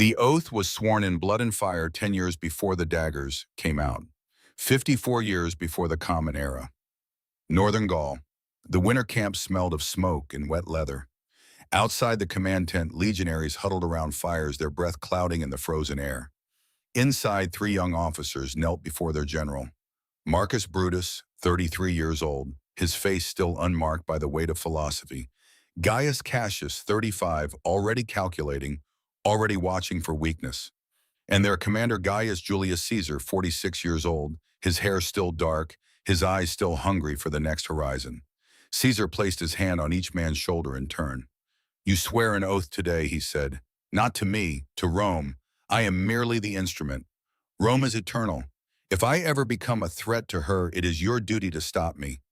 The oath was sworn in blood and fire 10 years before the daggers came out, 54 years before the Common Era. Northern Gaul. The winter camp smelled of smoke and wet leather. Outside the command tent, legionaries huddled around fires, their breath clouding in the frozen air. Inside, three young officers knelt before their general. Marcus Brutus, 33 years old, his face still unmarked by the weight of philosophy. Gaius Cassius, 35, already calculating, already watching for weakness. And their commander Gaius Julius Caesar, 46 years old, his hair still dark, his eyes still hungry for the next horizon. Caesar placed his hand on each man's shoulder in turn. "You swear an oath today," he said. "Not to me, to Rome. I am merely the instrument. Rome is eternal. If I ever become a threat to her, it is your duty to stop me.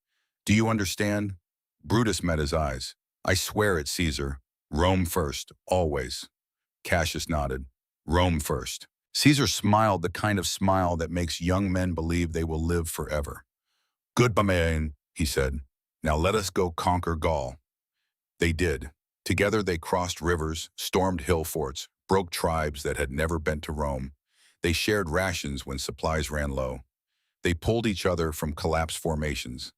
Do you understand?" Brutus met his eyes. "I swear it, Caesar. Rome first, always." Cassius nodded. "Rome first." Caesar smiled, the kind of smile that makes young men believe they will live forever. "Good, man," he said. "Now let us go conquer Gaul." They did. Together they crossed rivers, stormed hill forts, broke tribes that had never been to Rome. They shared rations when supplies ran low. They pulled each other from collapsed formations.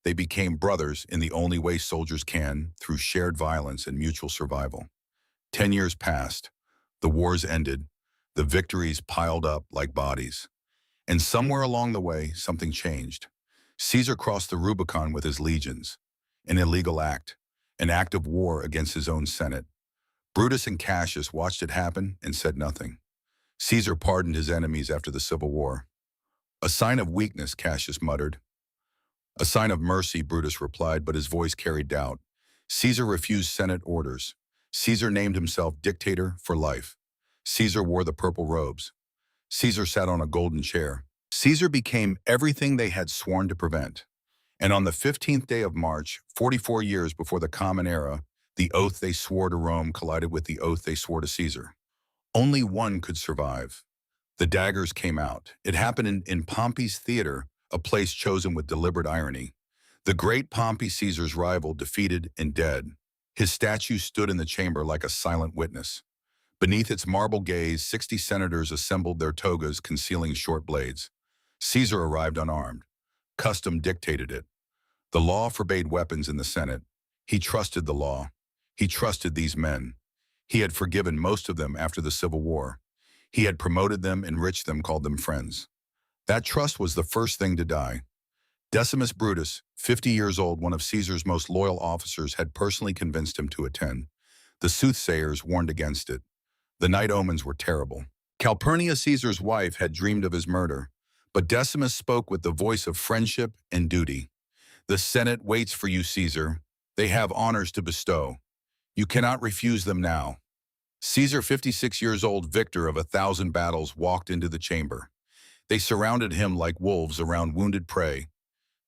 They became brothers in the only way soldiers can, through shared violence and mutual survival. 10 years passed. The wars ended. The victories piled up like bodies. And somewhere along the way, something changed. Caesar crossed the Rubicon with his legions. An illegal act. An act of war against his own Senate. Brutus and Cassius watched it happen and said nothing. Caesar pardoned his enemies after the Civil War. "A sign of weakness," Cassius muttered. "A sign of mercy," Brutus replied, but his voice carried doubt. Caesar refused Senate orders. Caesar named himself dictator for life. Caesar wore the purple robes. Caesar sat on a golden chair. Caesar became everything they had sworn to prevent. And on the 15th day of March, 44 years before the Common Era, the oath they swore to Rome collided with the oath they swore to Caesar. Only one could survive. The daggers came out. It happened in Pompey's theater, a place chosen with deliberate irony. The great Pompey, Caesar's rival, defeated and dead. His statue stood in the chamber like a silent witness. Beneath its marble gaze, 60 senators assembled, their togas concealing short blades. Caesar arrived unarmed. Custom dictated it. The law forbade weapons in the Senate. He trusted the law. He trusted these men. He had forgiven most of them after the Civil War. He had promoted them, enriched them, called them friends. That trust was the first thing to die. Decimus Brutus, 50 years old, one of Caesar's most loyal officers, had personally convinced him to attend. The soothsayers warned against it. The night omens were terrible. Calpurnia, Caesar's wife, had dreamed of his murder. But Decimus spoke with the voice of friendship and duty. "The Senate waits for you, Caesar. They have honors to bestow. You cannot refuse them now." Caesar, 56 years old, victor of 1,000 battles, walked into the chamber. They surrounded him like wolves around wounded prey.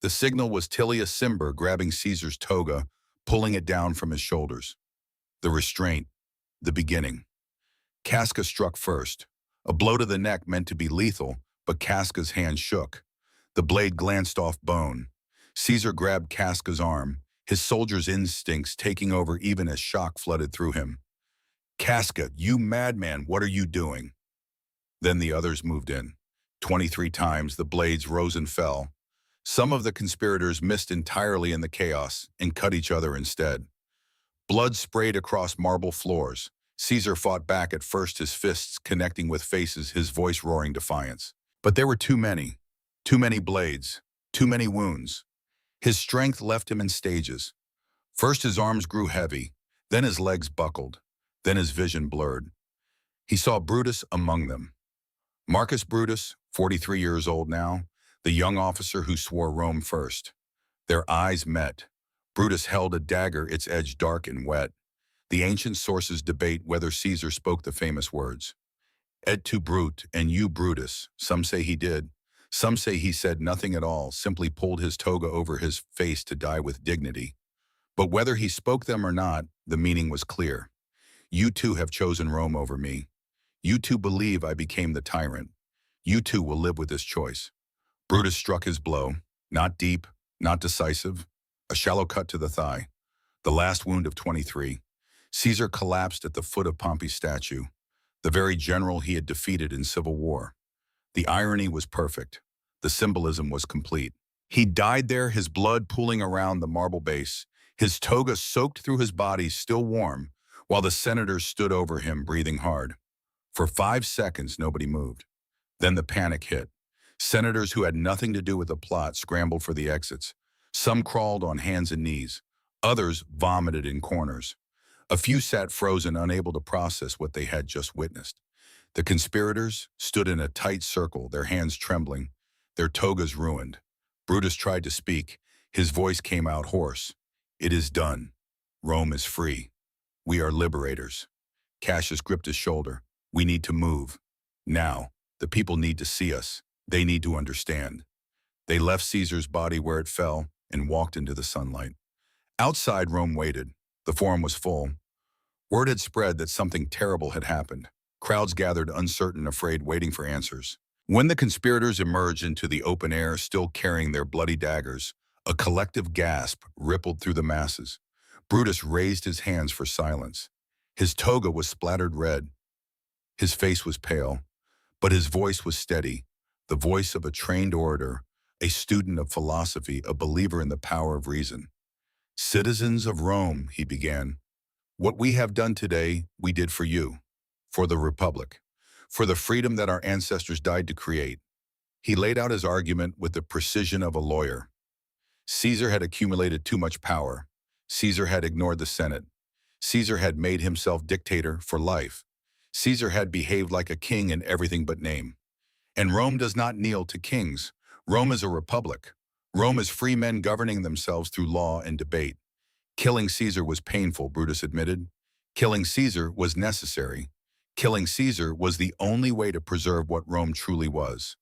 The signal was Tullius Cimber grabbing Caesar's toga, pulling it down from his shoulders. The restraint, the beginning. Casca struck first. A blow to the neck meant to be lethal, but Casca's hand shook. The blade glanced off bone. Caesar grabbed Casca's arm, his soldier's instincts taking over even as shock flooded through him. "Casca, you madman, what are you doing?" Then the others moved in. 23 times the blades rose and fell. Some of the conspirators missed entirely in the chaos and cut each other instead. Blood sprayed across marble floors. Caesar fought back, at first his fists connecting with faces, his voice roaring defiance. But there were too many blades, too many wounds. His strength left him in stages. First his arms grew heavy, then his legs buckled, then his vision blurred. He saw Brutus among them. Marcus Brutus, 43 years old now, the young officer who swore Rome first. Their eyes met. Brutus held a dagger, its edge dark and wet. The ancient sources debate whether Caesar spoke the famous words. "Et tu Brute," and "you Brutus." Some say he did. Some say he said nothing at all, simply pulled his toga over his face to die with dignity. But whether he spoke them or not, the meaning was clear. "You two have chosen Rome over me. You two believe I became the tyrant. You two will live with this choice." Brutus struck his blow, not deep, not decisive, a shallow cut to the thigh. The last wound of 23. Caesar collapsed at the foot of Pompey's statue. the very general he had defeated in civil war. The irony was perfect. The symbolism was complete. He died there, his blood pooling around the marble base, his toga soaked through his body still warm, while the senators stood over him, breathing hard. For 5 seconds, nobody moved. Then the panic hit. Senators who had nothing to do with the plot scrambled for the exits. Some crawled on hands and knees. Others vomited in corners. A few sat frozen, unable to process what they had just witnessed. The conspirators stood in a tight circle, their hands trembling, their togas ruined. Brutus tried to speak. His voice came out hoarse. "It is done. Rome is free. We are liberators." Cassius gripped his shoulder. "We need to move. Now. The people need to see us. They need to understand." They left Caesar's body where it fell and walked into the sunlight. Outside, Rome waited. The forum was full. Word had spread that something terrible had happened. Crowds gathered, uncertain, afraid, waiting for answers. When the conspirators emerged into the open air, still carrying their bloody daggers, a collective gasp rippled through the masses. Brutus raised his hands for silence. His toga was splattered red. His face was pale, but his voice was steady, the voice of a trained orator, a student of philosophy, a believer in the power of reason. "Citizens of Rome," he began, "what we have done today, we did for you, for the Republic, for the freedom that our ancestors died to create." He laid out his argument with the precision of a lawyer. Caesar had accumulated too much power. Caesar had ignored the Senate. Caesar had made himself dictator for life. Caesar had behaved like a king in everything but name. And Rome does not kneel to kings. Rome is a republic. Rome is free men governing themselves through law and debate. Killing Caesar was painful, Brutus admitted. Killing Caesar was necessary. Killing Caesar was the only way to preserve what Rome truly was.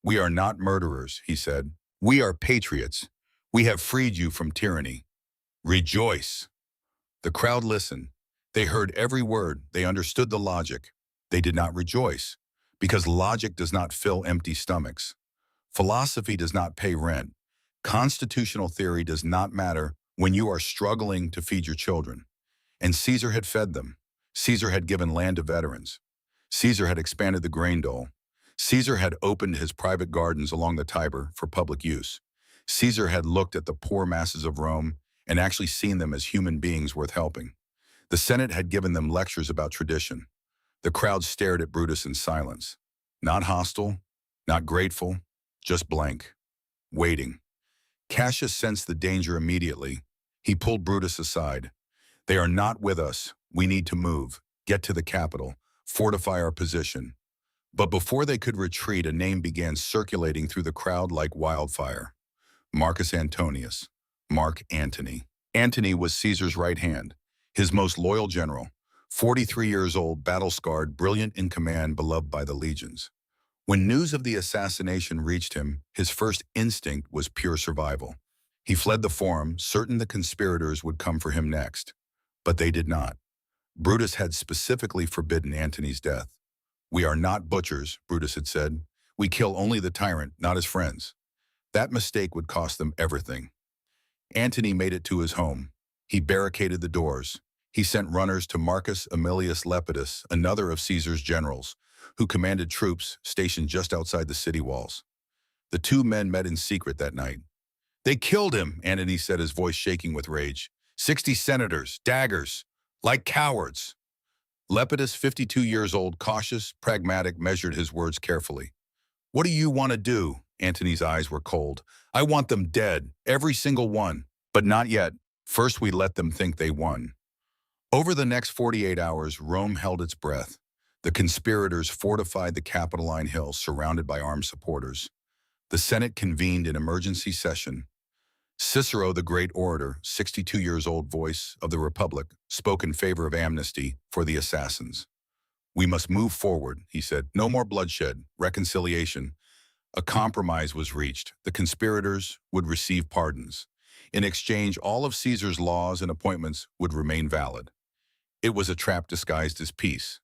"We are not murderers," he said. "We are patriots. We have freed you from tyranny. Rejoice." The crowd listened. They heard every word. They understood the logic. They did not rejoice, because logic does not fill empty stomachs. Philosophy does not pay rent. Constitutional theory does not matter when you are struggling to feed your children. And Caesar had fed them. Caesar had given land to veterans. Caesar had expanded the grain dole. Caesar had opened his private gardens along the Tiber for public use. Caesar had looked at the poor masses of Rome and actually seen them as human beings worth helping. The Senate had given them lectures about tradition. The crowd stared at Brutus in silence. Not hostile, not grateful, just blank. Waiting. Cassius sensed the danger immediately. He pulled Brutus aside. "They are not with us. We need to move, get to the capital, fortify our position." But before they could retreat, a name began circulating through the crowd like wildfire. Marcus Antonius. Mark Antony. Antony was Caesar's right hand, his most loyal general. 43 years old, battle-scarred, brilliant in command, beloved by the legions. When news of the assassination reached him, his first instinct was pure survival. He fled the forum, certain the conspirators would come for him next. But they did not. Brutus had specifically forbidden Antony's death. "We are not butchers," Brutus had said. "We kill only the tyrant, not his friends." That mistake would cost them everything. Antony made it to his home. He barricaded the doors. He sent runners to Marcus Aemilius Lepidus, another of Caesar's generals, who commanded troops stationed just outside the city walls. The two men met in secret that night. "They killed him," Antony said, his voice shaking with rage. 60 senators, daggers, like cowards." Lepidus, 52 years old, cautious, pragmatic, measured his words carefully. "What do you want to do?" Antony's eyes were cold. "I want them dead, every single one. But not yet. First we let them think they won." Over the next 48 hours, Rome held its breath. The conspirators fortified the Capitoline Hill, surrounded by armed supporters. The Senate convened in emergency session. Cicero, the great orator, 62 years old, voice of the Republic, spoke in favor of amnesty for the assassins. "We must move forward," he said. "No more bloodshed, reconciliation." A compromise was reached. The conspirators would receive pardons. In exchange, all of Caesar's laws and appointments would remain valid. It was a trap disguised as peace,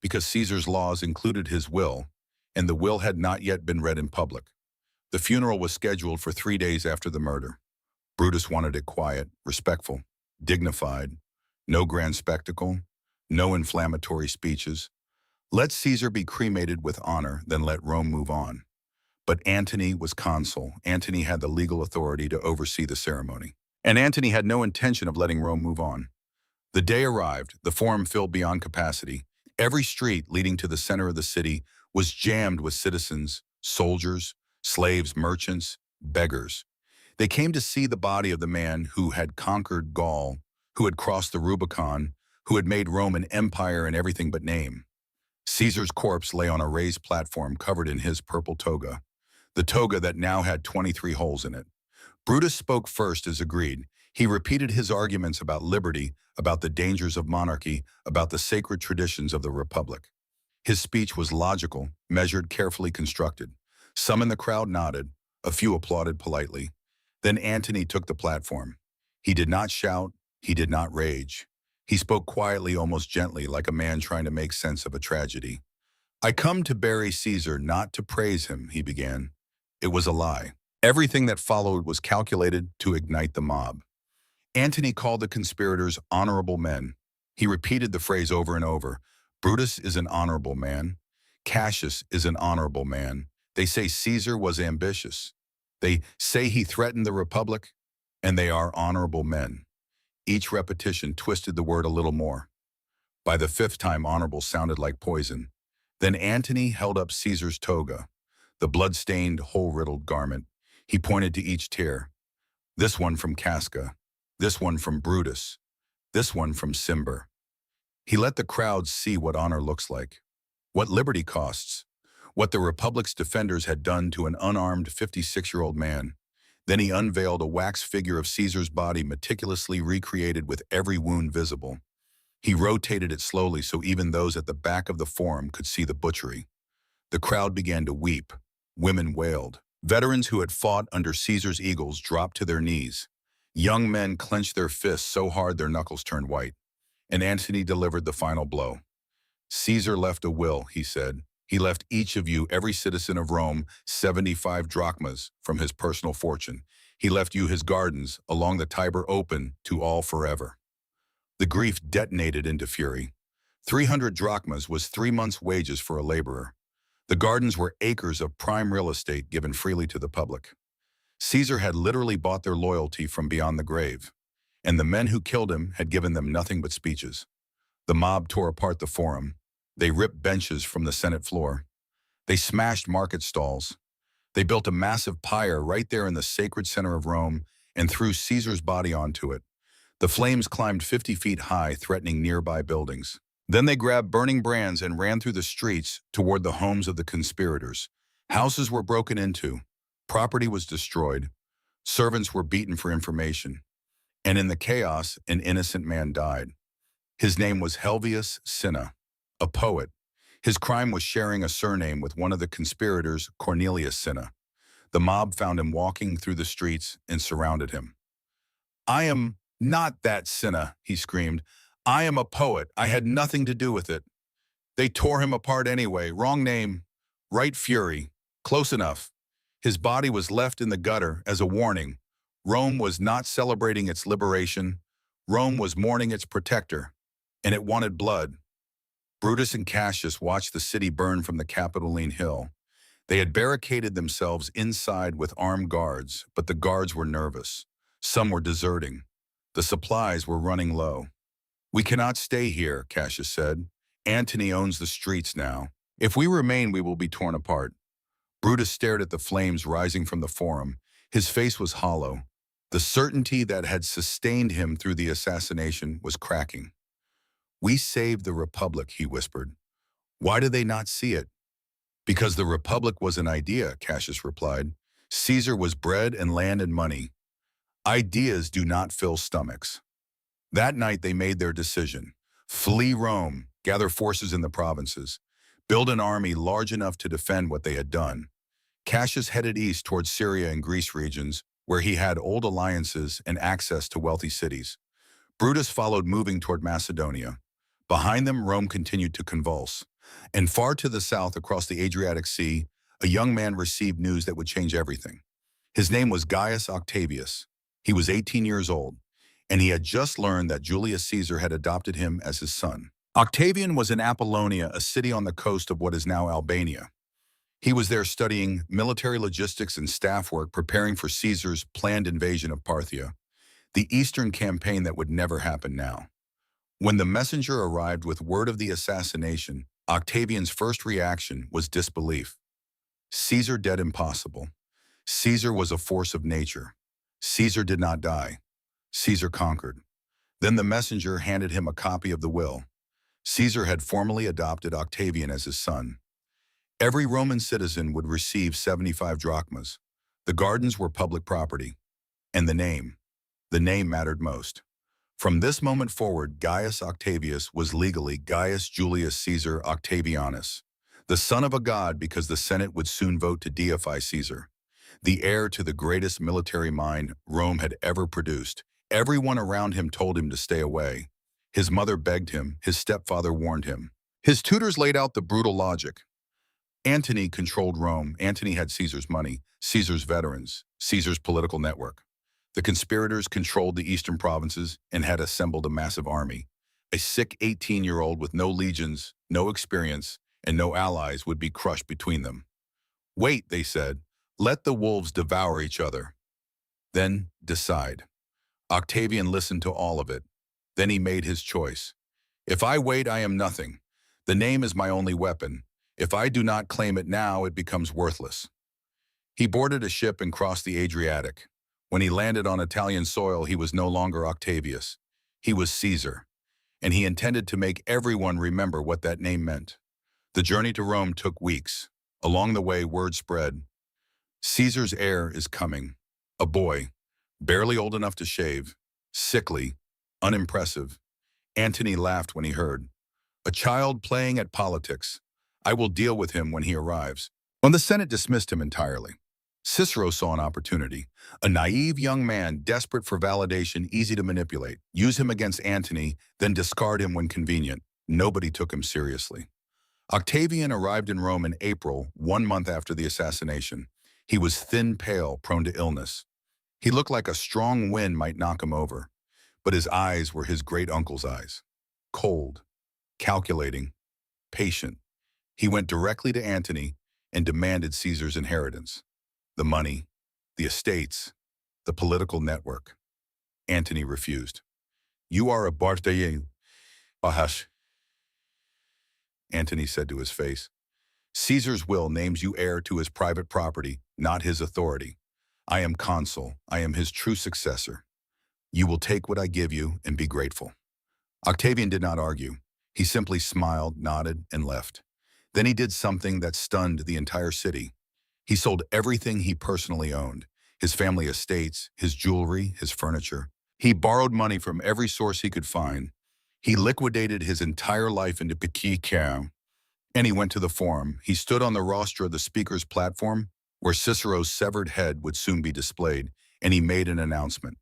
because Caesar's laws included his will, and the will had not yet been read in public. The funeral was scheduled for 3 days after the murder. Brutus wanted it quiet, respectful, dignified. No grand spectacle, no inflammatory speeches. Let Caesar be cremated with honor, then let Rome move on. But Antony was consul. Antony had the legal authority to oversee the ceremony. And Antony had no intention of letting Rome move on. The day arrived, the forum filled beyond capacity. Every street leading to the center of the city was jammed with citizens, soldiers, slaves, merchants, beggars. They came to see the body of the man who had conquered Gaul, who had crossed the Rubicon, who had made Rome an empire in everything but name. Caesar's corpse lay on a raised platform covered in his purple toga, the toga that now had 23 holes in it. Brutus spoke first as agreed. He repeated his arguments about liberty, about the dangers of monarchy, about the sacred traditions of the republic. His speech was logical, measured, carefully constructed. Some in the crowd nodded, a few applauded politely. Then Antony took the platform. He did not shout, he did not rage. He spoke quietly, almost gently, like a man trying to make sense of a tragedy. "I come to bury Caesar, not to praise him," he began. It was a lie. Everything that followed was calculated to ignite the mob. Antony called the conspirators honorable men. He repeated the phrase over and over. Brutus is an honorable man. Cassius is an honorable man. They say Caesar was ambitious. They say he threatened the republic, and they are honorable men. Each repetition twisted the word a little more. By the fifth time, honorable sounded like poison. Then Antony held up Caesar's toga, the blood-stained, hole-riddled garment. He pointed to each tear. This one from Casca, this one from Brutus, this one from Cimber. He let the crowd see what honor looks like, what liberty costs, what the Republic's defenders had done to an unarmed 56-year-old man. Then he unveiled a wax figure of Caesar's body meticulously recreated with every wound visible. He rotated it slowly so even those at the back of the forum could see the butchery. The crowd began to weep. Women wailed. Veterans who had fought under Caesar's eagles dropped to their knees. Young men clenched their fists so hard their knuckles turned white. And Antony delivered the final blow. "Caesar left a will," he said. "He left each of you, every citizen of Rome, 75 drachmas from his personal fortune. He left you his gardens along the Tiber open to all forever." The grief detonated into fury. 300 drachmas was 3 months' wages for a laborer. The gardens were acres of prime real estate given freely to the public. Caesar had literally bought their loyalty from beyond the grave, and the men who killed him had given them nothing but speeches. The mob tore apart the forum. They ripped benches from the Senate floor. They smashed market stalls. They built a massive pyre right there in the sacred center of Rome and threw Caesar's body onto it. The flames climbed 50 feet high, threatening nearby buildings. Then they grabbed burning brands and ran through the streets toward the homes of the conspirators. Houses were broken into. Property was destroyed. Servants were beaten for information. And in the chaos, an innocent man died. His name was Helvius Cinna, a poet. His crime was sharing a surname with one of the conspirators, Cornelius Cinna. The mob found him walking through the streets and surrounded him. "I am not that Cinna," he screamed. "I am a poet. I had nothing to do with it. They tore him apart anyway. Wrong name. Right fury. Close enough." His body was left in the gutter as a warning. Rome was not celebrating its liberation. Rome was mourning its protector, and it wanted blood. Brutus and Cassius watched the city burn from the Capitoline Hill. They had barricaded themselves inside with armed guards, but the guards were nervous. Some were deserting. The supplies were running low. "We cannot stay here," Cassius said. "Antony owns the streets now. If we remain, we will be torn apart." Brutus stared at the flames rising from the forum. His face was hollow. The certainty that had sustained him through the assassination was cracking. "We saved the Republic," he whispered. "Why do they not see it?" "Because the Republic was an idea," Cassius replied. "Caesar was bread and land and money. Ideas do not fill stomachs." That night they made their decision. Flee Rome, gather forces in the provinces, build an army large enough to defend what they had done. Cassius headed east towards Syria and Greece regions, where he had old alliances and access to wealthy cities. Brutus followed, moving toward Macedonia. Behind them, Rome continued to convulse. And far to the south, across the Adriatic Sea, a young man received news that would change everything. His name was Gaius Octavius. He was 18 years old, and he had just learned that Julius Caesar had adopted him as his son. Octavian was in Apollonia, a city on the coast of what is now Albania. He was there studying military logistics and staff work, preparing for Caesar's planned invasion of Parthia, the eastern campaign that would never happen now. When the messenger arrived with word of the assassination, Octavian's first reaction was disbelief. Caesar dead? Impossible. Caesar was a force of nature. Caesar did not die. Caesar conquered. Then the messenger handed him a copy of the will. Caesar had formally adopted Octavian as his son. Every Roman citizen would receive 75 drachmas. The gardens were public property. And the name mattered most. From this moment forward, Gaius Octavius was legally Gaius Julius Caesar Octavianus, the son of a god, because the Senate would soon vote to deify Caesar, the heir to the greatest military mind Rome had ever produced. Everyone around him told him to stay away. His mother begged him, his stepfather warned him. His tutors laid out the brutal logic. Antony controlled Rome. Antony had Caesar's money, Caesar's veterans, Caesar's political network. The conspirators controlled the eastern provinces and had assembled a massive army. A sick 18-year-old with no legions, no experience, and no allies would be crushed between them. Wait, they said, let the wolves devour each other. Then decide. Octavian listened to all of it. Then he made his choice. If I wait, I am nothing. The name is my only weapon. If I do not claim it now, it becomes worthless. He boarded a ship and crossed the Adriatic. When he landed on Italian soil, he was no longer Octavius. He was Caesar, and he intended to make everyone remember what that name meant. The journey to Rome took weeks. Along the way, word spread. Caesar's heir is coming. A boy, barely old enough to shave, sickly, unimpressive. Antony laughed when he heard. A child playing at politics. I will deal with him when he arrives. When the Senate dismissed him entirely, Cicero saw an opportunity. A naive young man, desperate for validation, easy to manipulate. Use him against Antony, then discard him when convenient. Nobody took him seriously. Octavian arrived in Rome in April, 1 month after the assassination. He was thin, pale, prone to illness. He looked like a strong wind might knock him over, but his eyes were his great-uncle's eyes. Cold, calculating, patient. He went directly to Antony and demanded Caesar's inheritance. The money, the estates, the political network. Antony refused. You are a betrayal, Bahash, Antony said to his face. Caesar's will names you heir to his private property, not his authority. I am consul. I am his true successor. You will take what I give you and be grateful. Octavian did not argue. He simply smiled, nodded, and left. Then he did something that stunned the entire city. He sold everything he personally owned, his family estates, his jewelry, his furniture. He borrowed money from every source he could find. He liquidated his entire life into petit cow, and he went to the forum. He stood on the rostra of the speaker's platform, where Cicero's severed head would soon be displayed, and he made an announcement.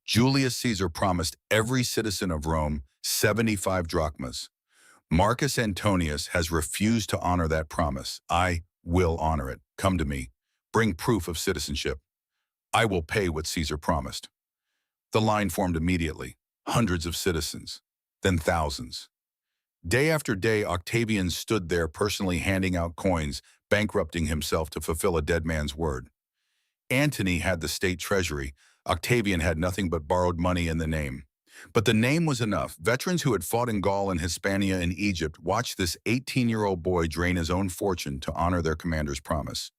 Julius Caesar promised every citizen of Rome 75 drachmas. Marcus Antonius has refused to honor that promise. I will honor it. Come to me. Bring proof of citizenship. I will pay what Caesar promised. The line formed immediately. Hundreds of citizens, then thousands. Day after day, Octavian stood there personally handing out coins, bankrupting himself to fulfill a dead man's word. Antony had the state treasury. Octavian had nothing but borrowed money in the name. But the name was enough. Veterans who had fought in Gaul and Hispania and Egypt watched this 18-year-old boy drain his own fortune to honor their commander's promise.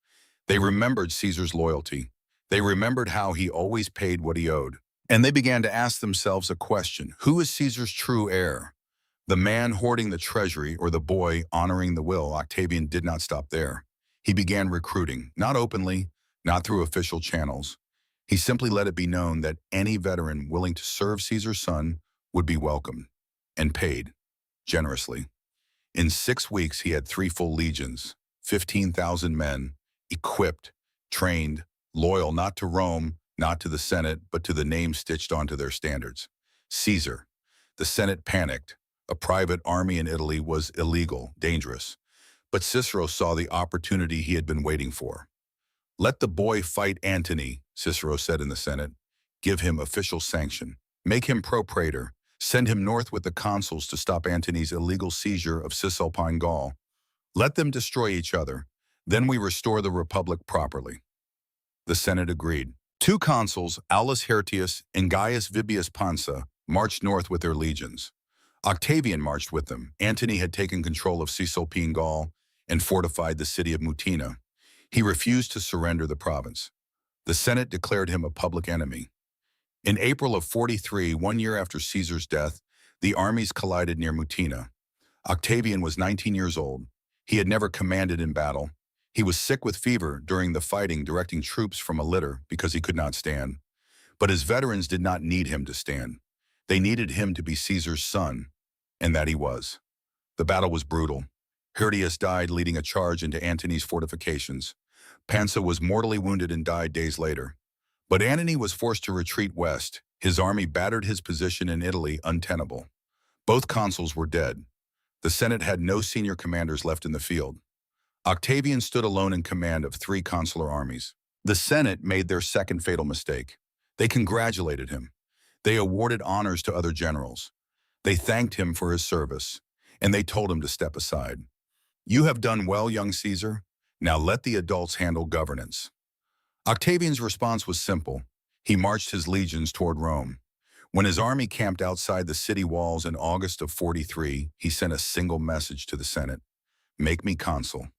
They remembered Caesar's loyalty. They remembered how he always paid what he owed. And they began to ask themselves a question. Who is Caesar's true heir? The man hoarding the treasury or the boy honoring the will? Octavian did not stop there. He began recruiting, not openly, not through official channels. He simply let it be known that any veteran willing to serve Caesar's son would be welcomed and paid generously. In 6 weeks, he had 3 full legions, 15,000 men, equipped, trained, loyal not to Rome, not to the Senate, but to the name stitched onto their standards. Caesar. The Senate panicked. A private army in Italy was illegal, dangerous. But Cicero saw the opportunity he had been waiting for. Let the boy fight Antony, Cicero said in the Senate. Give him official sanction. Make him propraetor. Send him north with the consuls to stop Antony's illegal seizure of Cisalpine Gaul. Let them destroy each other. Then we restore the Republic properly. The Senate agreed. Two consuls, Aulus Hirtius and Gaius Vibius Pansa, marched north with their legions. Octavian marched with them. Antony had taken control of Cisalpine Gaul and fortified the city of Mutina. He refused to surrender the province. The Senate declared him a public enemy. In April of 43, 1 year after Caesar's death, the armies collided near Mutina. Octavian was 19 years old. He had never commanded in battle. He was sick with fever during the fighting, directing troops from a litter because he could not stand. But his veterans did not need him to stand. They needed him to be Caesar's son, and that he was. The battle was brutal. Hirtius died leading a charge into Antony's fortifications. Pansa was mortally wounded and died days later. But Antony was forced to retreat west. His army battered his position in Italy untenable. Both consuls were dead. The Senate had no senior commanders left in the field. Octavian stood alone in command of 3 consular armies. The Senate made their second fatal mistake. They congratulated him. They awarded honors to other generals. They thanked him for his service, and they told him to step aside. "You have done well, young Caesar. Now let the adults handle governance." Octavian's response was simple. He marched his legions toward Rome. When his army camped outside the city walls in August of 43, he sent a single message to the Senate: "Make me consul."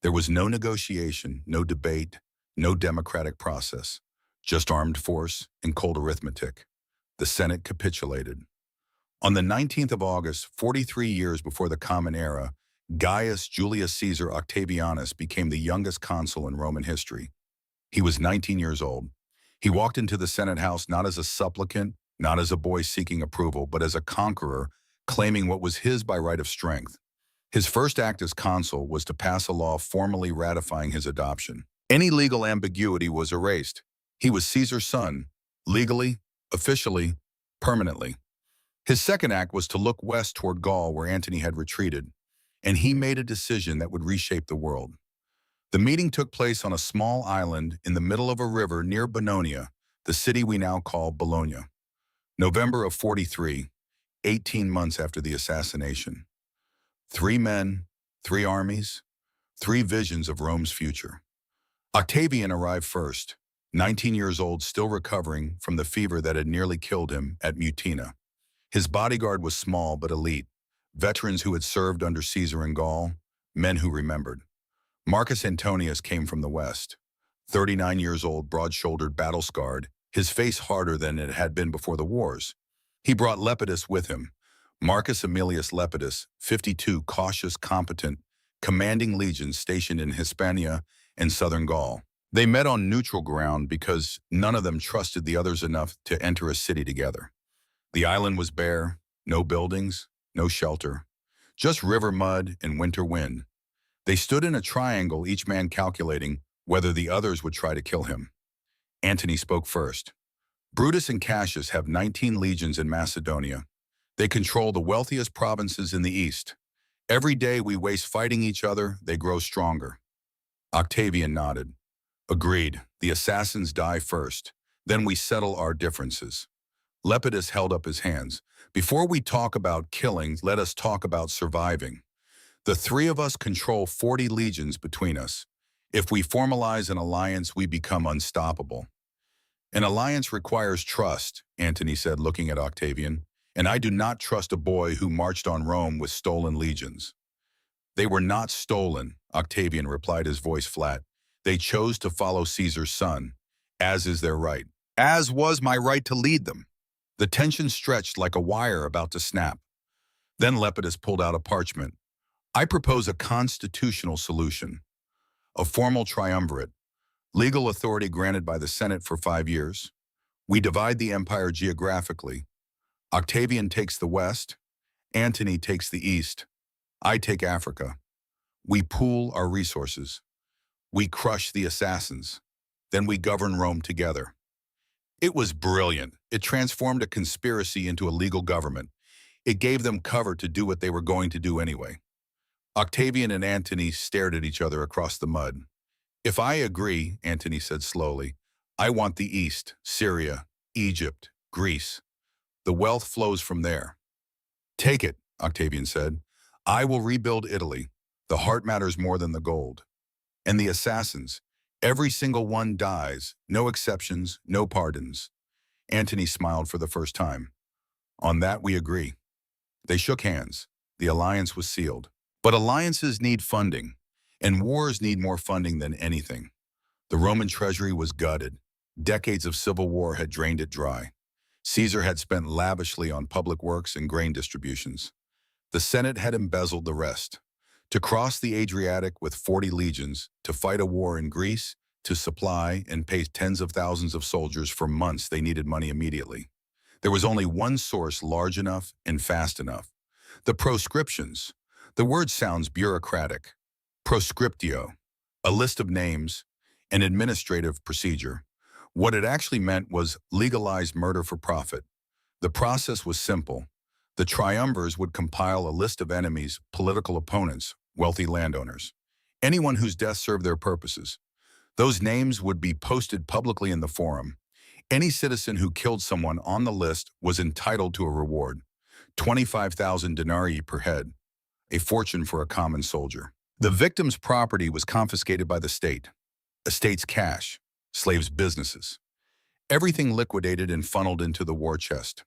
There was no negotiation, no debate, no democratic process, just armed force and cold arithmetic. The Senate capitulated. On the 19th of August, 43 years before the Common Era, Gaius Julius Caesar Octavianus became the youngest consul in Roman history. He was 19 years old. He walked into the Senate House not as a supplicant, not as a boy seeking approval, but as a conqueror, claiming what was his by right of strength. His first act as consul was to pass a law formally ratifying his adoption. Any legal ambiguity was erased. He was Caesar's son, legally, officially, permanently. His second act was to look west toward Gaul, where Antony had retreated, and he made a decision that would reshape the world. The meeting took place on a small island in the middle of a river near Bononia, the city we now call Bologna. November of 43, 18 months after the assassination. 3 men, 3 armies, 3 visions of Rome's future. Octavian arrived first, 19 years old, still recovering from the fever that had nearly killed him at Mutina. His bodyguard was small but elite, veterans who had served under Caesar in Gaul, men who remembered. Marcus Antonius came from the west, 39 years old, broad-shouldered, battle-scarred, his face harder than it had been before the wars. He brought Lepidus with him. Marcus Aemilius Lepidus, 52, cautious, competent, commanding legions stationed in Hispania and southern Gaul. They met on neutral ground because none of them trusted the others enough to enter a city together. The island was bare, no buildings, no shelter, just river mud and winter wind. They stood in a triangle, each man calculating whether the others would try to kill him. Antony spoke first. "Brutus and Cassius have 19 legions in Macedonia. They control the wealthiest provinces in the east. Every day we waste fighting each other, they grow stronger." Octavian nodded. "Agreed. The assassins die first. Then we settle our differences." Lepidus held up his hands. "Before we talk about killing, let us talk about surviving. The 3 of us control 40 legions between us. If we formalize an alliance, we become unstoppable." "An alliance requires trust," Antony said, looking at Octavian, "and I do not trust a boy who marched on Rome with stolen legions." "They were not stolen," Octavian replied, his voice flat. "They chose to follow Caesar's son, as is their right. As was my right to lead them." The tension stretched like a wire about to snap. Then Lepidus pulled out a parchment. "I propose a constitutional solution. A formal triumvirate. Legal authority granted by the Senate for 5 years. We divide the empire geographically. Octavian takes the west. Antony takes the east. I take Africa. We pool our resources. We crush the assassins. Then we govern Rome together." It was brilliant. It transformed a conspiracy into a legal government. It gave them cover to do what they were going to do anyway. Octavian and Antony stared at each other across the mud. "If I agree," Antony said slowly, "I want the east, Syria, Egypt, Greece. The wealth flows from there. Take it, Octavian said. I will rebuild Italy. The heart matters more than the gold. And the assassins, every single one dies, no exceptions, no pardons. Antony smiled for the first time. On that we agree. They shook hands. The alliance was sealed. But alliances need funding, and wars need more funding than anything. The Roman treasury was gutted. Decades of civil war had drained it dry. Caesar had spent lavishly on public works and grain distributions. The Senate had embezzled the rest. To cross the Adriatic with 40 legions, to fight a war in Greece, to supply and pay tens of thousands of soldiers for months, they needed money immediately. There was only one source large enough and fast enough. The proscriptions. The word sounds bureaucratic. Proscriptio, a list of names, an administrative procedure. What it actually meant was legalized murder for profit. The process was simple. The triumvirs would compile a list of enemies, political opponents, wealthy landowners, anyone whose death served their purposes. Those names would be posted publicly in the forum. Any citizen who killed someone on the list was entitled to a reward, 25,000 denarii per head, a fortune for a common soldier. The victim's property was confiscated by the state, estate's cash, slaves' businesses. Everything liquidated and funneled into the war chest.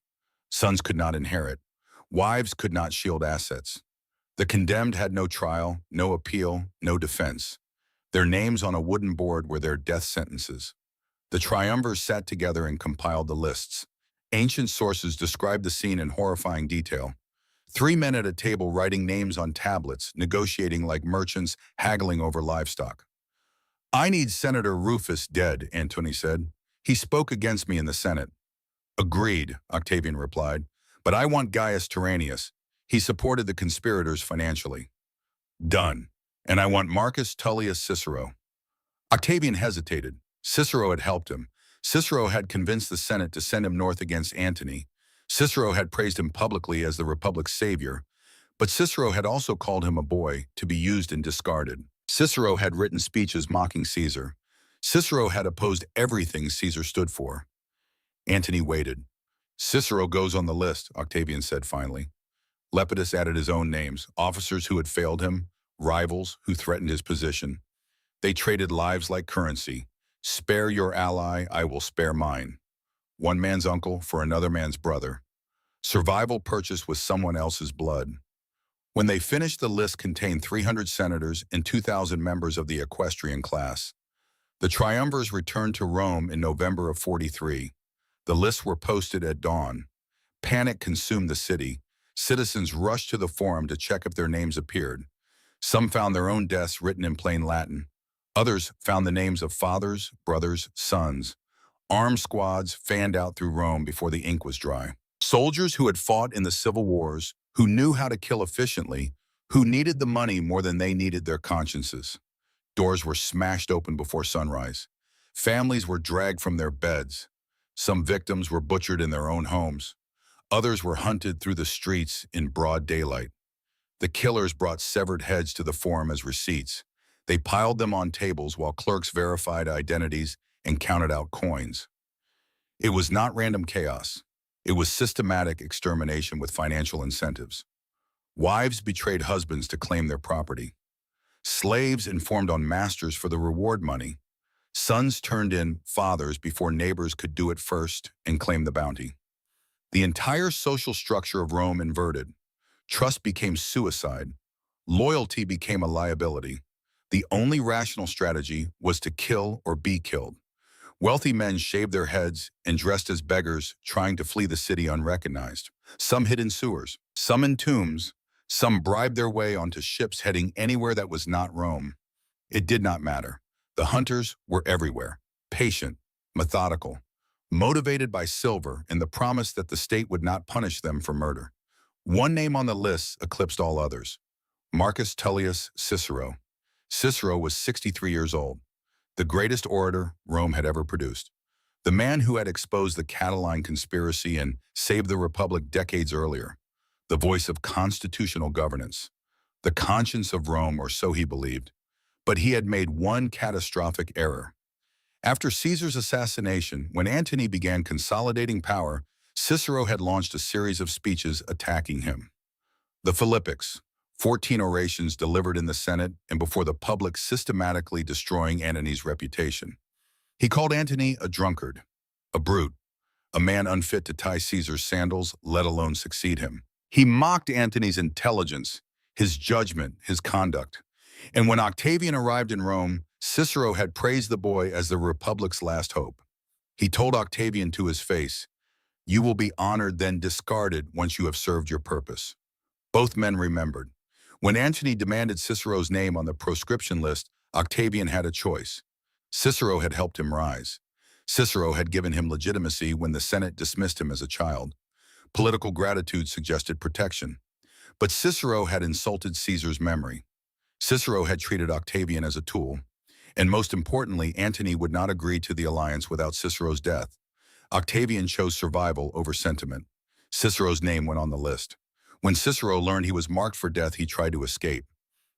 Sons could not inherit. Wives could not shield assets. The condemned had no trial, no appeal, no defense. Their names on a wooden board were their death sentences. The triumvirs sat together and compiled the lists. Ancient sources describe the scene in horrifying detail. 3 men at a table writing names on tablets, negotiating like merchants, haggling over livestock. I need Senator Rufus dead, Antony said. He spoke against me in the Senate. Agreed, Octavian replied. But I want Gaius Tyrannius. He supported the conspirators financially. Done. And I want Marcus Tullius Cicero. Octavian hesitated. Cicero had helped him. Cicero had convinced the Senate to send him north against Antony. Cicero had praised him publicly as the Republic's savior. But Cicero had also called him a boy to be used and discarded. Cicero had written speeches mocking Caesar. Cicero had opposed everything Caesar stood for. Antony waited. Cicero goes on the list, Octavian said finally. Lepidus added his own names, officers who had failed him, rivals who threatened his position. They traded lives like currency. Spare your ally, I will spare mine. One man's uncle for another man's brother. Survival purchased with someone else's blood. When they finished, the list contained 300 senators and 2,000 members of the equestrian class. The triumvirs returned to Rome in November of 43. The lists were posted at dawn. Panic consumed the city. Citizens rushed to the forum to check if their names appeared. Some found their own deaths written in plain Latin. Others found the names of fathers, brothers, sons. Armed squads fanned out through Rome before the ink was dry. Soldiers who had fought in the civil wars, who knew how to kill efficiently, who needed the money more than they needed their consciences. Doors were smashed open before sunrise. Families were dragged from their beds. Some victims were butchered in their own homes. Others were hunted through the streets in broad daylight. The killers brought severed heads to the forum as receipts. They piled them on tables while clerks verified identities and counted out coins. It was not random chaos. It was systematic extermination with financial incentives. Wives betrayed husbands to claim their property. Slaves informed on masters for the reward money. Sons turned in fathers before neighbors could do it first and claim the bounty. The entire social structure of Rome inverted. Trust became suicide. Loyalty became a liability. The only rational strategy was to kill or be killed. Wealthy men shaved their heads and dressed as beggars, trying to flee the city unrecognized. Some hid in sewers, some in tombs, some bribed their way onto ships heading anywhere that was not Rome. It did not matter. The hunters were everywhere, patient, methodical, motivated by silver and the promise that the state would not punish them for murder. One name on the list eclipsed all others: Marcus Tullius Cicero. Cicero was 63 years old, the greatest orator Rome had ever produced. The man who had exposed the Catiline conspiracy and saved the Republic decades earlier. The voice of constitutional governance. The conscience of Rome, or so he believed. But he had made one catastrophic error. After Caesar's assassination, when Antony began consolidating power, Cicero had launched a series of speeches attacking him. The Philippics, 14 orations delivered in the Senate and before the public, systematically destroying Antony's reputation. He called Antony a drunkard, a brute, a man unfit to tie Caesar's sandals, let alone succeed him. He mocked Antony's intelligence, his judgment, his conduct. And when Octavian arrived in Rome, Cicero had praised the boy as the Republic's last hope. He told Octavian to his face, "You will be honored, then discarded once you have served your purpose." Both men remembered. When Antony demanded Cicero's name on the proscription list, Octavian had a choice. Cicero had helped him rise. Cicero had given him legitimacy when the Senate dismissed him as a child. Political gratitude suggested protection. But Cicero had insulted Caesar's memory. Cicero had treated Octavian as a tool. And most importantly, Antony would not agree to the alliance without Cicero's death. Octavian chose survival over sentiment. Cicero's name went on the list. When Cicero learned he was marked for death, he tried to escape.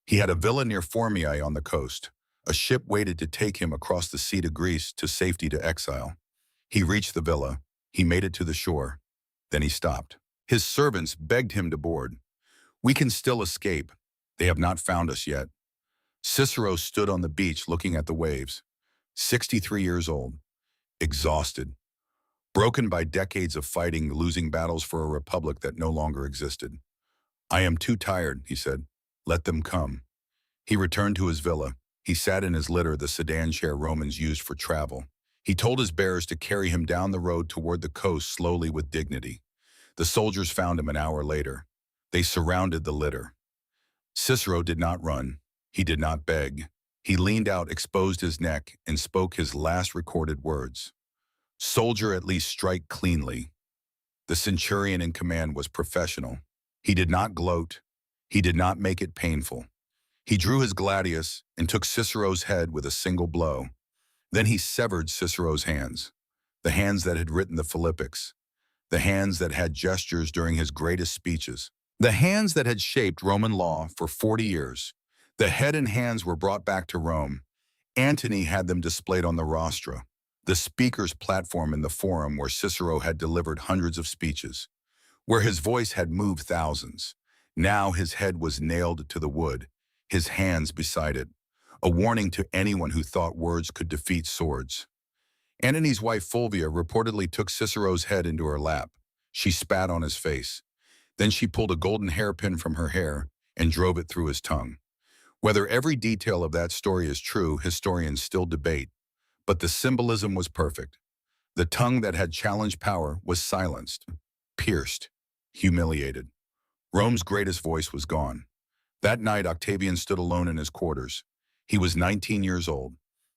He had a villa near Formiae on the coast. A ship waited to take him across the sea to Greece to safety to exile. He reached the villa. He made it to the shore. Then he stopped. His servants begged him to board. "We can still escape. They have not found us yet." Cicero stood on the beach looking at the waves, 63 years old, exhausted, broken by decades of fighting, losing battles for a republic that no longer existed. "I am too tired," he said. "Let them come." He returned to his villa. He sat in his litter, the sedan chair Romans used for travel. He told his bearers to carry him down the road toward the coast slowly with dignity. The soldiers found him an hour later. They surrounded the litter. Cicero did not run. He did not beg. He leaned out, exposed his neck, and spoke his last recorded words. "Soldier, at least strike cleanly." The centurion in command was professional. He did not gloat. He did not make it painful. He drew his gladius and took Cicero's head with a single blow. Then he severed Cicero's hands, the hands that had written the Philippics, the hands that had gestures during his greatest speeches, the hands that had shaped Roman law for 40 years. The head and hands were brought back to Rome. Antony had them displayed on the rostra, the speaker's platform in the forum where Cicero had delivered hundreds of speeches, where his voice had moved thousands. Now his head was nailed to the wood, his hands beside it, a warning to anyone who thought words could defeat swords. Antony's wife Fulvia reportedly took Cicero's head into her lap. She spat on his face. Then she pulled a golden hairpin from her hair and drove it through his tongue. Whether every detail of that story is true, historians still debate, but the symbolism was perfect. The tongue that had challenged power was silenced, pierced, humiliated. Rome's greatest voice was gone. That night, Octavian stood alone in his quarters. He was 19 years old.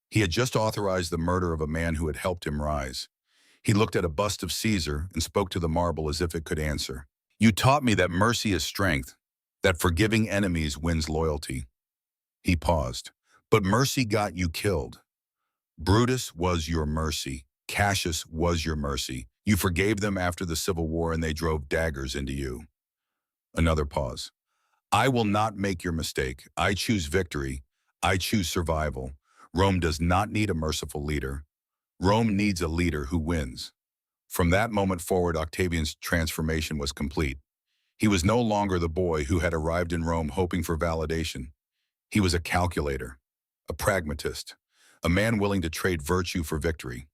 He had just authorized the murder of a man who had helped him rise. He looked at a bust of Caesar and spoke to the marble as if it could answer. "You taught me that mercy is strength, that forgiving enemies wins loyalty." He paused. "But mercy got you killed. Brutus was your mercy. Cassius was your mercy. You forgave them after the Civil War and they drove daggers into you." Another pause. "I will not make your mistake. I choose victory. I choose survival. Rome does not need a merciful leader. Rome needs a leader who wins." From that moment forward, Octavian's transformation was complete. He was no longer the boy who had arrived in Rome hoping for validation. He was a calculator, a pragmatist, a man willing to trade virtue for victory.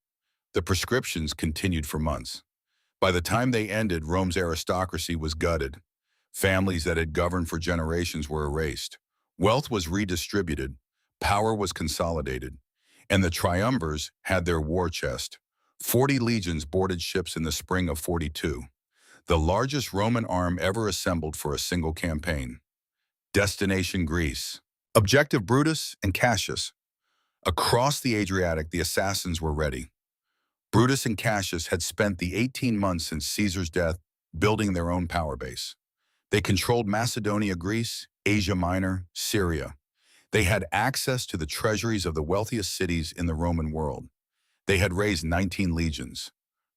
The proscriptions continued for months. By the time they ended, Rome's aristocracy was gutted. Families that had governed for generations were erased. Wealth was redistributed, power was consolidated, and the triumvirs had their war chest. 40 legions boarded ships in the spring of 42, the largest Roman arm ever assembled for a single campaign. Destination Greece. Objective Brutus and Cassius. Across the Adriatic, the assassins were ready. Brutus and Cassius had spent the 18 months since Caesar's death building their own power base. They controlled Macedonia, Greece, Asia Minor, Syria. They had access to the treasuries of the wealthiest cities in the Roman world. They had raised 19 legions,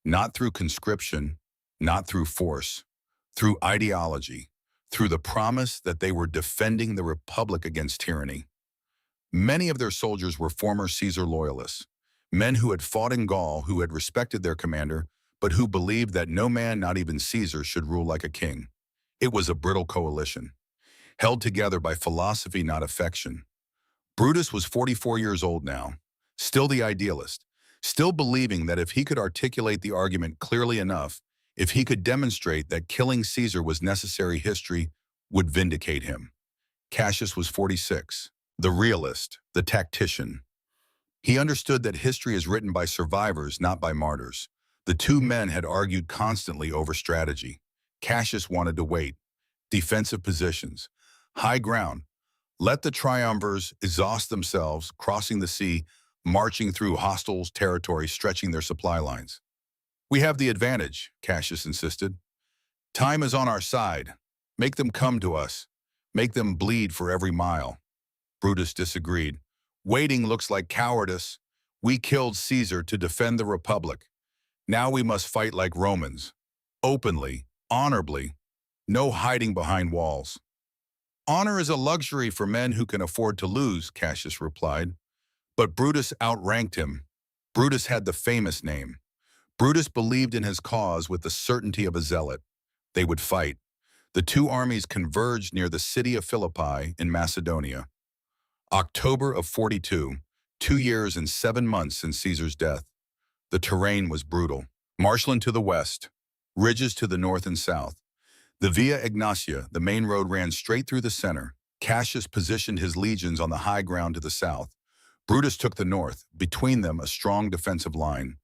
not through conscription, not through force, through ideology, through the promise that they were defending the Republic against tyranny. Many of their soldiers were former Caesar loyalists, men who had fought in Gaul, who had respected their commander, but who believed that no man, not even Caesar, should rule like a king. It was a brittle coalition, held together by philosophy, not affection. Brutus was 44 years old now, still the idealist, still believing that if he could articulate the argument clearly enough, if he could demonstrate that killing Caesar was necessary, history would vindicate him. Cassius was 46, the realist, the tactician. He understood that history is written by survivors, not by martyrs. The two men had argued constantly over strategy. Cassius wanted to wait, defensive positions, high ground. Let the triumvirs exhaust themselves, crossing the sea, marching through hostile territory, stretching their supply lines. We have the advantage, Cassius insisted. Time is on our side. Make them come to us. Make them bleed for every mile. Brutus disagreed. Waiting looks like cowardice. We killed Caesar to defend the Republic. Now we must fight like Romans. Openly, honorably. No hiding behind walls. Honor is a luxury for men who can afford to lose, Cassius replied. But Brutus outranked him. Brutus had the famous name. Brutus believed in his cause with the certainty of a zealot. They would fight. The two armies converged near the city of Philippi in Macedonia. October of 42, 2 years and 7 months since Caesar's death. The terrain was brutal. Marshland to the west, ridges to the north and south. The Via Egnatia, the main road, ran straight through the center. Cassius positioned his legions on the high ground to the south. Brutus took the north, between them a strong defensive line.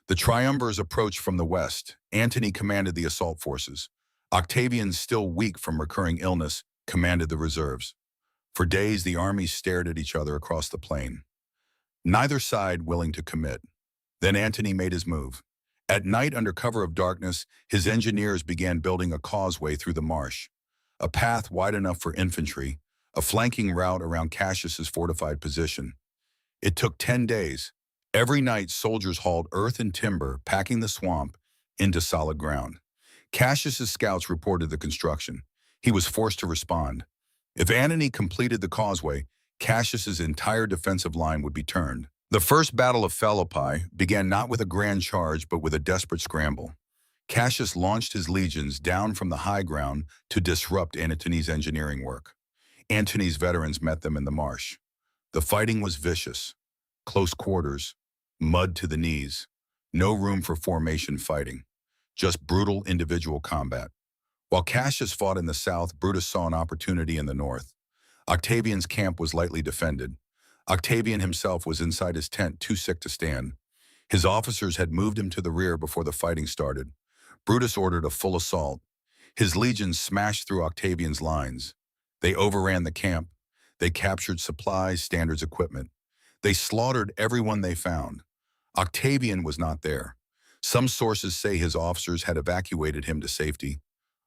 The triumvirs approached from the west. Antony commanded the assault forces. Octavian, still weak from recurring illness, commanded the reserves. For days the armies stared at each other across the plain, neither side willing to commit. Then Antony made his move. At night, under cover of darkness, his engineers began building a causeway through the marsh, a path wide enough for infantry, a flanking route around Cassius's fortified position. It took 10 days. Every night, soldiers hauled earth and timber, packing the swamp into solid ground. Cassius's scouts reported the construction. He was forced to respond. If Antony completed the causeway, Cassius's entire defensive line would be turned. The first battle of Philippi began not with a grand charge, but with a desperate scramble. Cassius launched his legions down from the high ground to disrupt Antony's engineering work. Antony's veterans met them in the marsh. The fighting was vicious. Close quarters, mud to the knees, no room for formation fighting, just brutal individual combat. While Cassius fought in the south, Brutus saw an opportunity in the north. Octavian's camp was lightly defended. Octavian himself was inside his tent, too sick to stand. His officers had moved him to the rear before the fighting started. Brutus ordered a full assault. His legions smashed through Octavian's lines. They overran the camp. They captured supplies, standards, equipment. They slaughtered everyone they found. Octavian was not there. Some sources say his officers had evacuated him to safety.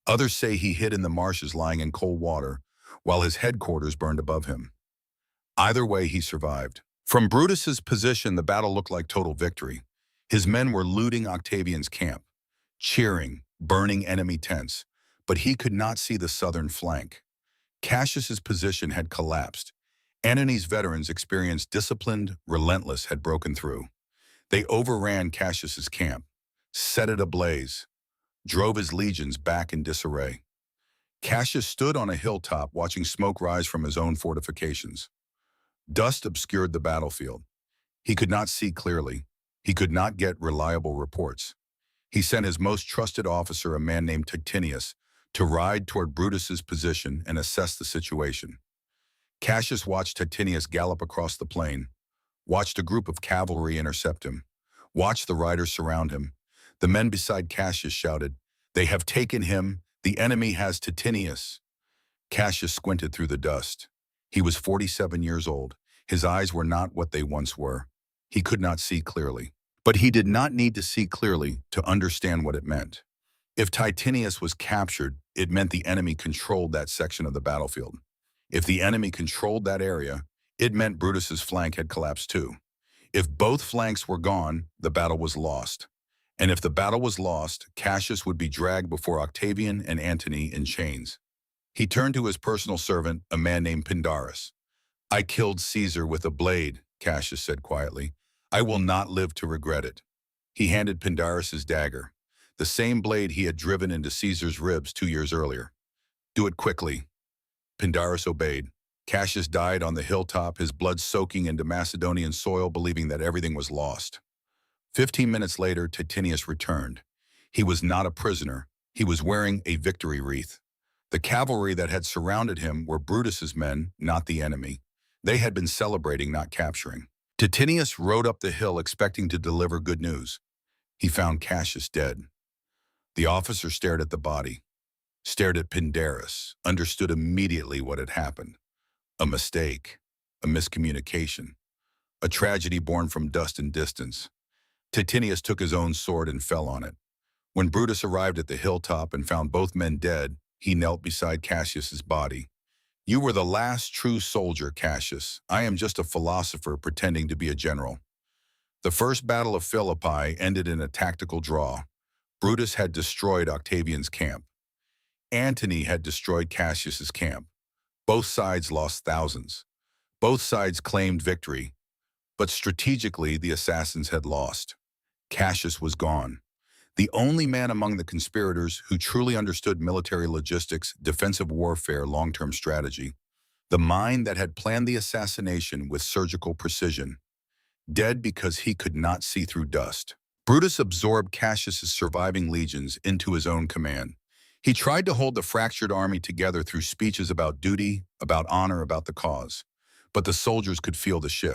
Others say he hid in the marshes lying in cold water, while his headquarters burned above him. Either way, he survived. From Brutus's position, the battle looked like total victory. His men were looting Octavian's camp, cheering, burning enemy tents, but he could not see the southern flank. Cassius's position had collapsed. Antony's veterans, experienced, disciplined, relentless, had broken through. They overran Cassius's camp, set it ablaze, drove his legions back in disarray. Cassius stood on a hilltop watching smoke rise from his own fortifications. Dust obscured the battlefield. He could not see clearly. He could not get reliable reports. He sent his most trusted officer, a man named Titinius, to ride toward Brutus's position and assess the situation. Cassius watched Titinius gallop across the plain, watched a group of cavalry intercept him, watched the riders surround him. The men beside Cassius shouted, "They have taken him! The enemy has Titinius!" Cassius squinted through the dust. He was 47 years old. His eyes were not what they once were. He could not see clearly. But he did not need to see clearly to understand what it meant. If Titinius was captured, it meant the enemy controlled that section of the battlefield. If the enemy controlled that area, it meant Brutus's flank had collapsed too. If both flanks were gone, the battle was lost. And if the battle was lost, Cassius would be dragged before Octavian and Antony in chains. He turned to his personal servant, a man named Pindarus. "I killed Caesar with a blade," Cassius said quietly. "I will not live to regret it." He handed Pindarus his dagger. the same blade he had driven into Caesar's ribs 2 years earlier. "Do it quickly." Pindarus obeyed. Cassius died on the hilltop, his blood soaking into Macedonian soil, believing that everything was lost. 15 minutes later, Titinius returned. He was not a prisoner. He was wearing a victory wreath. The cavalry that had surrounded him were Brutus's men, not the enemy. They had been celebrating, not capturing. Titinius rode up the hill expecting to deliver good news. He found Cassius dead. The officer stared at the body, stared at Pindarus, understood immediately what had happened. A mistake, a miscommunication, a tragedy born from dust and distance. Titinius took his own sword and fell on it. When Brutus arrived at the hilltop and found both men dead, he knelt beside Cassius's body. "You were the last true soldier, Cassius. I am just a philosopher pretending to be a general." The first battle of Philippi ended in a tactical draw. Brutus had destroyed Octavian's camp. Antony had destroyed Cassius's camp. Both sides lost thousands. Both sides claimed victory. But strategically, the assassins had lost. Cassius was gone. The only man among the conspirators who truly understood military logistics, defensive warfare, long-term strategy. The mind that had planned the assassination with surgical precision. Dead because he could not see through dust. Brutus absorbed Cassius's surviving legions into his own command. He tried to hold the fractured army together through speeches about duty, about honor, about the cause. But the soldiers could feel the shift.